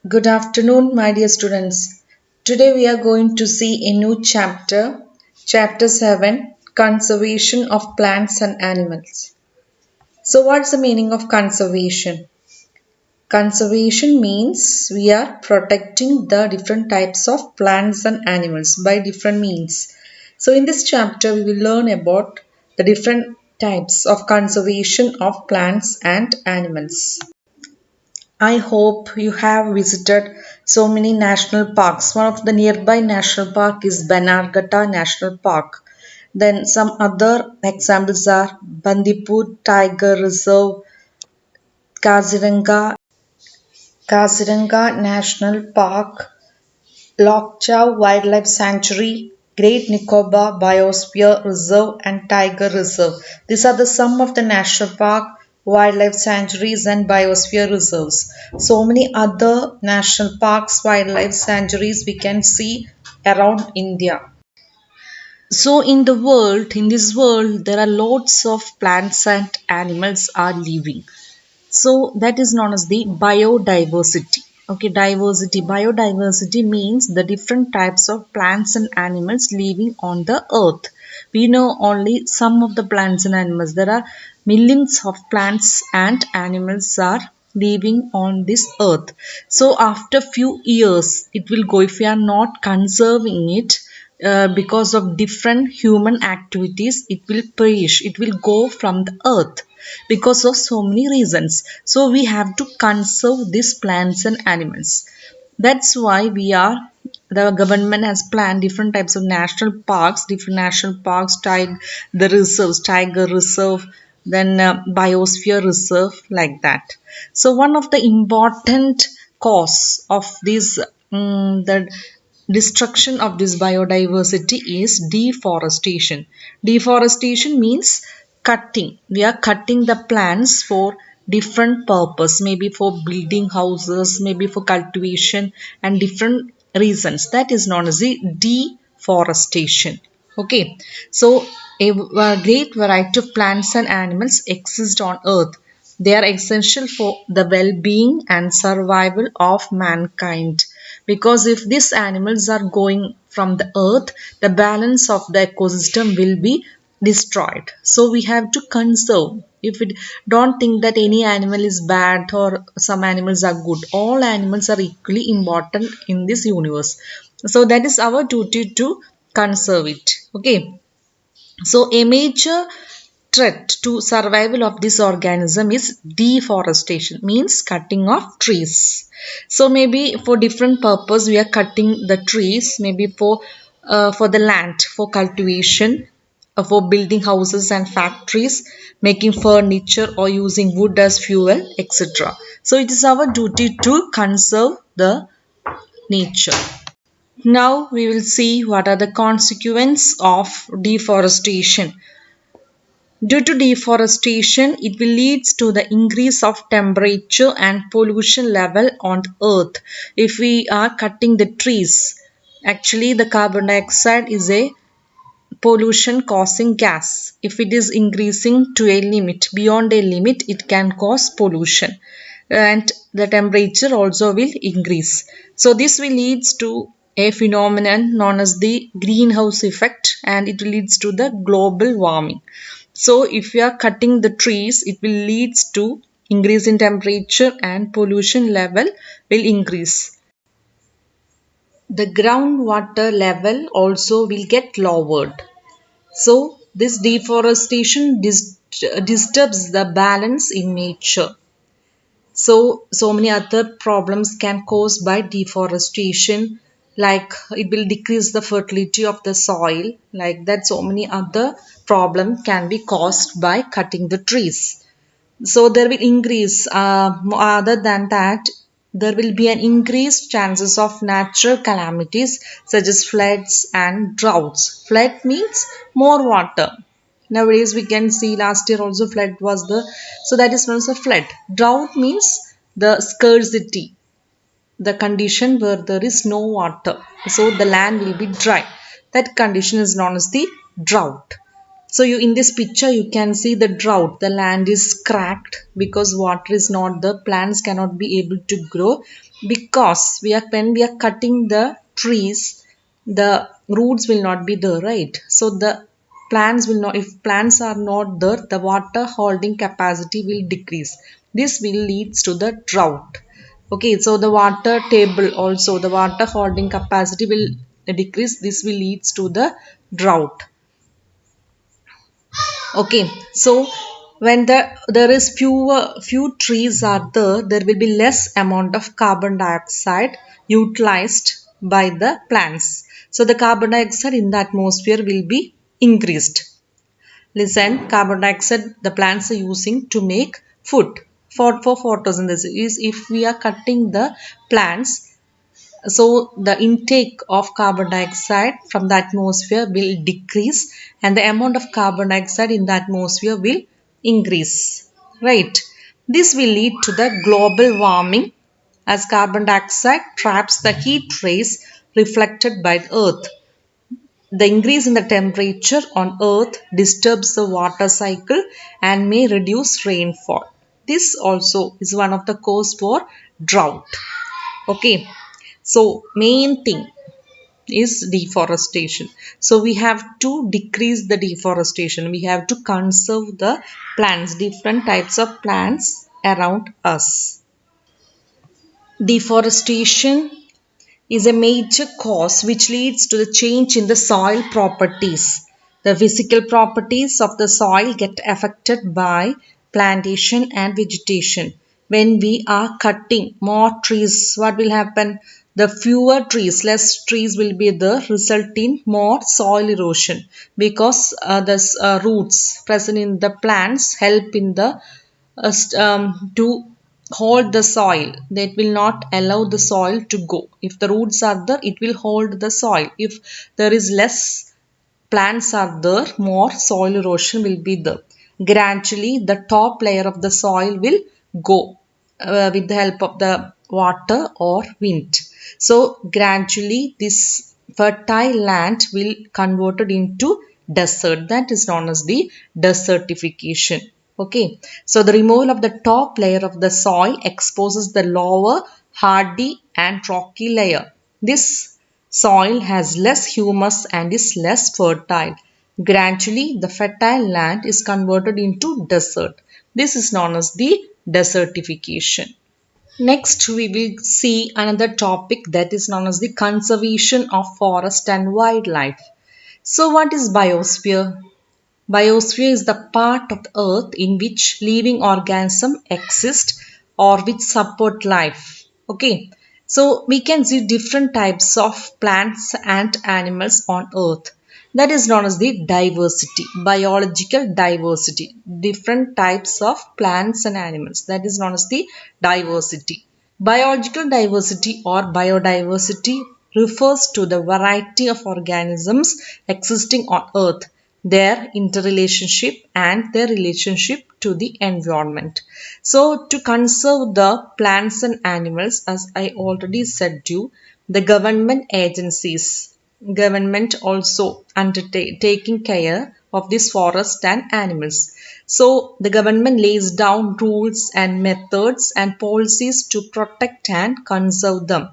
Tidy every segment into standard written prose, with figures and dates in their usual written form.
Good afternoon, my dear students. Today we are going to see a new chapter, Chapter 7 Conservation of Plants and Animals. So, what's the meaning of conservation? Conservation means we are protecting the different types of plants and animals by different means. So, in this chapter, we will learn about the different types of conservation of plants and animals. I hope you have visited so many national parks. One of the nearby national park is Banarghetta National Park. Then some other examples are Bandipur Tiger Reserve, Kaziranga National Park, Lokcha Wildlife Sanctuary, Great Nicobar Biosphere Reserve and Tiger Reserve. These are the some of the national park, wildlife sanctuaries and biosphere reserves. So many other national parks, wildlife sanctuaries we can see around India. So in this world, there are lots of plants and animals are living. So that is known as the biodiversity. Okay, biodiversity means the different types of plants and animals living on the earth. We know only some of the plants and animals. There are millions of plants and animals are living on this earth. So after few years, it will go if we are not conserving it. Because of different human activities, it will perish, it will go from the earth because of so many reasons. So we have to conserve these plants and animals. That's why the government has planned different types of national parks, the reserves, tiger reserve, then biosphere reserve, like that. So one of the important cause of this the destruction of this biodiversity is deforestation. Deforestation means cutting. We are cutting the plants for different purpose, maybe for building houses, maybe for cultivation and different reasons. That is known as the deforestation. Okay, so a great variety of plants and animals exist on earth. They are essential for the well-being and survival of mankind, because if these animals are going from the earth, the balance of the ecosystem will be destroyed. So we have to conserve. If we don't think that any animal is bad or some animals are good, all animals are equally important in this universe. So that is our duty to conserve it. Okay, so a major threat to survival of this organism is deforestation, means cutting of trees. So maybe for different purpose we are cutting the trees, maybe for the land, for cultivation, for building houses and factories, making furniture or using wood as fuel, etc. So it is our duty to conserve the nature. Now we will see what are the consequences of deforestation. Due to deforestation, it will lead to the increase of temperature and pollution level on Earth. If we are cutting the trees, actually the carbon dioxide is a pollution causing gas. If it is increasing to a limit, beyond a limit, it can cause pollution. And the temperature also will increase. So this will leads to a phenomenon known as the greenhouse effect, and it leads to the global warming. So if we are cutting the trees, it will leads to increase in temperature and pollution level will increase. The groundwater level also will get lowered. So this deforestation disturbs the balance in nature. So many other problems can cause by deforestation, like it will decrease the fertility of the soil, like that. So many other problems can be caused by cutting the trees. So there will increase, other than that, there will be an increased chances of natural calamities such as floods and droughts. Flood means more water. Nowadays we can see last year also flood was the, so that is known as a flood. Drought means the scarcity, the condition where there is no water, so the land will be dry. That condition is known as the drought. So you in this picture you can see the drought. The land is cracked because water is not there. Plants cannot be able to grow because when we are cutting the trees, the roots will not be there, right? So the plants will not. If plants are not there, the water holding capacity will decrease. This will leads to the drought. Okay, so the water table also the water holding capacity will decrease. This will leads to the drought. Okay, so when there is few trees are there, there will be less amount of carbon dioxide utilized by the plants. So the carbon dioxide in the atmosphere will be increased. Listen, carbon dioxide the plants are using to make food for photosynthesis. Is if we are cutting the plants, so the intake of carbon dioxide from the atmosphere will decrease and the amount of carbon dioxide in the atmosphere will increase. Right. This will lead to the global warming as carbon dioxide traps the heat rays reflected by the earth. The increase in the temperature on earth disturbs the water cycle and may reduce rainfall. This also is one of the cause for drought. Okay, so main thing is deforestation. So we have to decrease the deforestation. We have to conserve the plants, different types of plants around us. Deforestation is a major cause which leads to the change in the soil properties. The physical properties of the soil get affected by plantation and vegetation. When we are cutting more trees, what will happen? The fewer trees, less trees will be there, result in more soil erosion because the roots present in the plants help in the to hold the soil. That will not allow the soil to go. If the roots are there, it will hold the soil. If there is less plants are there, more soil erosion will be there. Gradually the top layer of the soil will go with the help of the water or wind. So gradually this fertile land will converted into desert. That is known as the desertification. Okay, so the removal of the top layer of the soil exposes the lower hardy and rocky layer. This soil has less humus and is less fertile. Gradually, the fertile land is converted into desert. This is known as the desertification. Next, we will see another topic that is known as the conservation of forest and wildlife. So, what is biosphere? Biosphere is the part of the earth in which living organisms exist or which support life. Okay, so we can see different types of plants and animals on earth. That is known as the diversity, biological diversity. Different types of plants and animals. That is known as the diversity. Biological diversity or biodiversity refers to the variety of organisms existing on Earth, their interrelationship and their relationship to the environment. So, to conserve the plants and animals, as I already said to you, the government also taking care of this forest and animals. So the government lays down rules and methods and policies to protect and conserve them.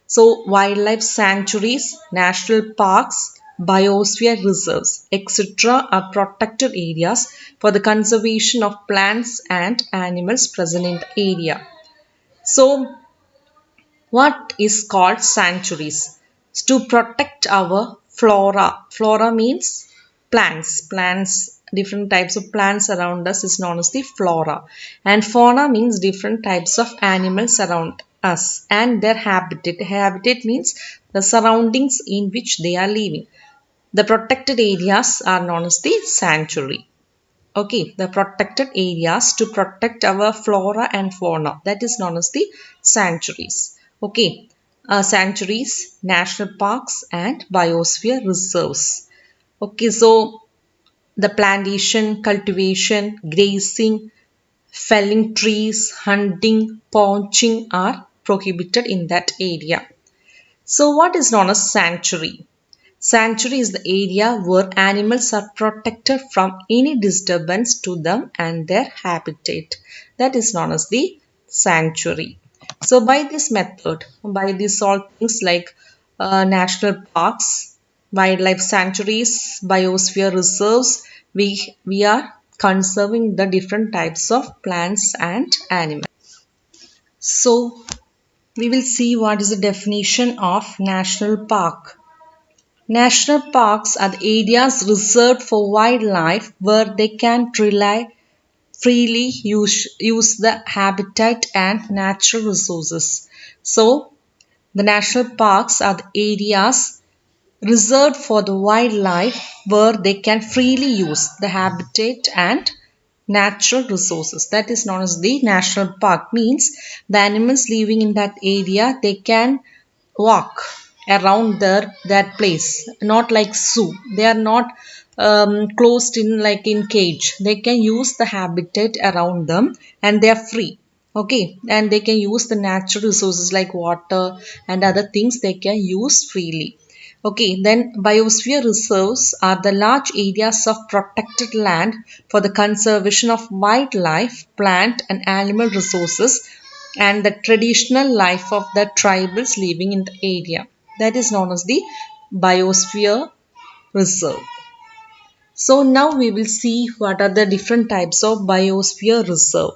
So wildlife sanctuaries, national parks, biosphere reserves, etc. are protected areas for the conservation of plants and animals present in the area. So what is called sanctuaries? To protect our flora. Flora means plants. Different types of plants around us is known as the flora. And fauna means different types of animals around us and their habitat. Habitat means the surroundings in which they are living. The protected areas are known as the sanctuary. Okay, the protected areas to protect our flora and fauna, that is known as the sanctuaries. Okay, sanctuaries, national parks and biosphere reserves. Okay, so the plantation, cultivation, grazing, felling trees, hunting, poaching are prohibited in that area. So what is known as sanctuary? Sanctuary is the area where animals are protected from any disturbance to them and their habitat. That is known as the sanctuary. So, by this method, by these all things like national parks, wildlife sanctuaries, biosphere reserves, we are conserving the different types of plants and animals. So, we will see what is the definition of national park. National parks are the areas reserved for wildlife where they can freely use the habitat and natural resources. So, the national parks are the areas reserved for the wildlife where they can freely use the habitat and natural resources. That is known as the national park. Means the animals living in that area, they can walk around that place, not like zoo. They are not closed in like in cage. They can use the habitat around them and they are free. Okay, and they can use the natural resources like water and other things they can use freely. Okay, then biosphere reserves are the large areas of protected land for the conservation of wildlife, plant and animal resources and the traditional life of the tribals living in the area. That is known as the biosphere reserve. So now we will see what are the different types of biosphere reserve.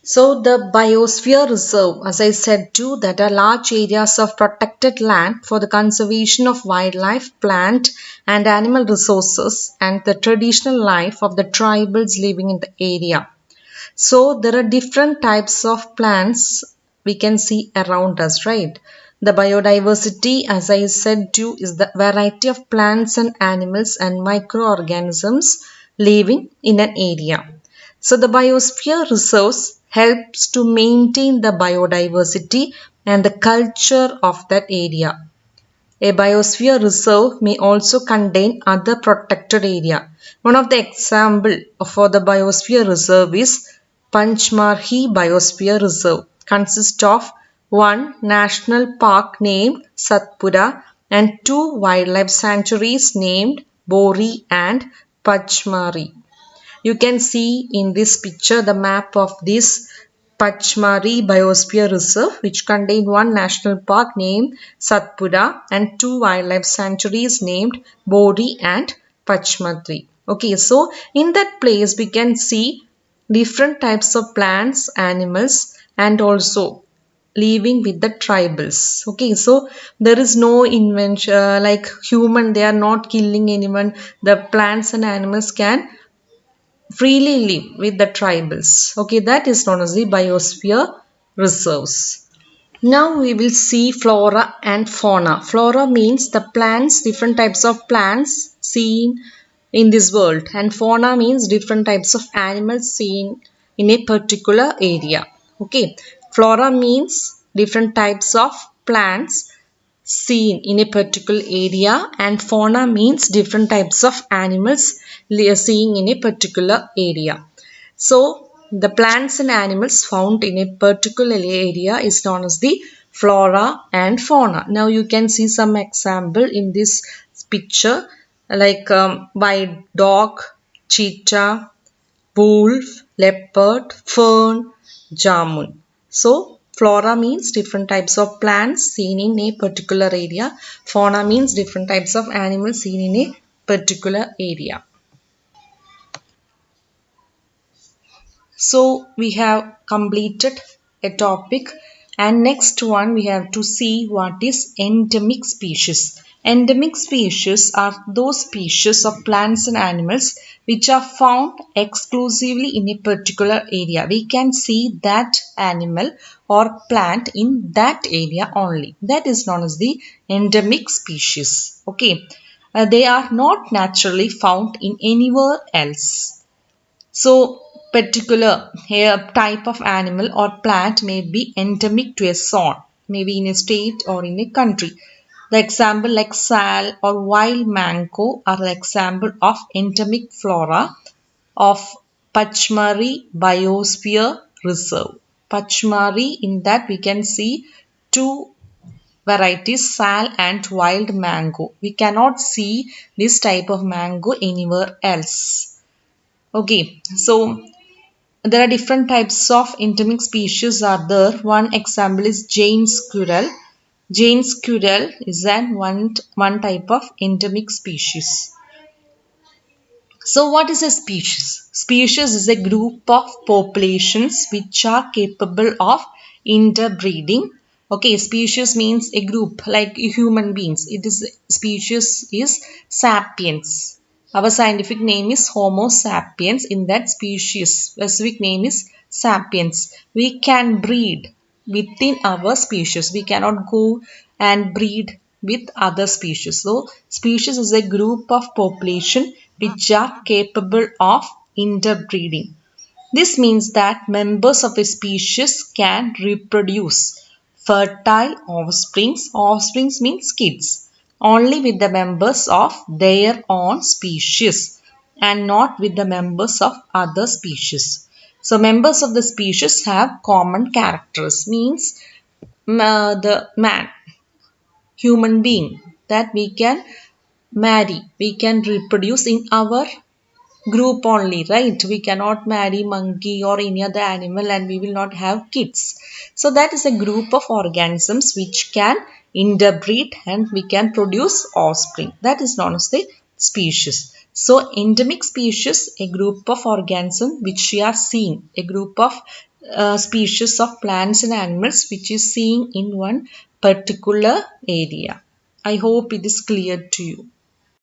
So the biosphere reserve, as I said too, that are large areas of protected land for the conservation of wildlife, plant and animal resources and the traditional life of the tribals living in the area. So there are different types of plants we can see around us, right? The biodiversity, as I said too, is the variety of plants and animals and microorganisms living in an area. So the biosphere reserves helps to maintain the biodiversity and the culture of that area. A biosphere reserve may also contain other protected area. One of the example for the biosphere reserve is Panchmarhi Biosphere Reserve. Consists of one national park named Satpura and two wildlife sanctuaries named Bori and Pachmari. You can see in this picture the map of this Pachmari Biosphere Reserve, which contain one national park named Satpura and two wildlife sanctuaries named Bori and Pachmadri. Okay, so in that place we can see different types of plants, animals and also living with the tribals. Okay, so there is no invention like human, they are not killing anyone. The plants and animals can freely live with the tribals. Okay, that is known as the biosphere reserves. Now we will see flora and fauna. Flora means the plants, different types of plants seen in this world, and fauna means different types of animals seen in a particular area. Okay, flora means different types of plants seen in a particular area and fauna means different types of animals seen in a particular area. So the plants and animals found in a particular area is known as the flora and fauna. Now you can see some example in this picture like by dog, cheetah, wolf, leopard, fern, jamun. So flora means different types of plants seen in a particular area. Fauna means different types of animals seen in a particular area. So we have completed a topic and next one we have to see what is endemic species. Endemic species are those species of plants and animals which are found exclusively in a particular area. We can see that animal or plant in that area only. That is known as the endemic species. Okay. They are not naturally found in anywhere else. So, particular type of animal or plant may be endemic to a zone, maybe in a state or in a country. The example like sal or wild mango are the example of endemic flora of Pachmari Biosphere Reserve. Pachmari, in that we can see two varieties, sal and wild mango. We cannot see this type of mango anywhere else. Okay, so there are different types of endemic species are there. One example is giant squirrel. Giant squirrel is one type of endemic species. So what is a species? Species is a group of populations which are capable of interbreeding. Okay, species means a group like human beings. It is species is sapiens. Our scientific name is Homo sapiens. In that species, specific name is sapiens. We can breed within our species. We cannot go and breed with other species. So, species is a group of population which are capable of interbreeding. This means that members of a species can reproduce fertile offsprings. Offsprings means kids. Only with the members of their own species and not with the members of other species. So members of the species have common characters means the man, human being that we can marry, we can reproduce in our group only, right? We cannot marry monkey or any other animal and we will not have kids. So that is a group of organisms which can interbreed and we can produce offspring. That is known as the species. So endemic species, a group of organisms which we are seeing, a group of species of plants and animals which is seen in one particular area. I hope it is clear to you.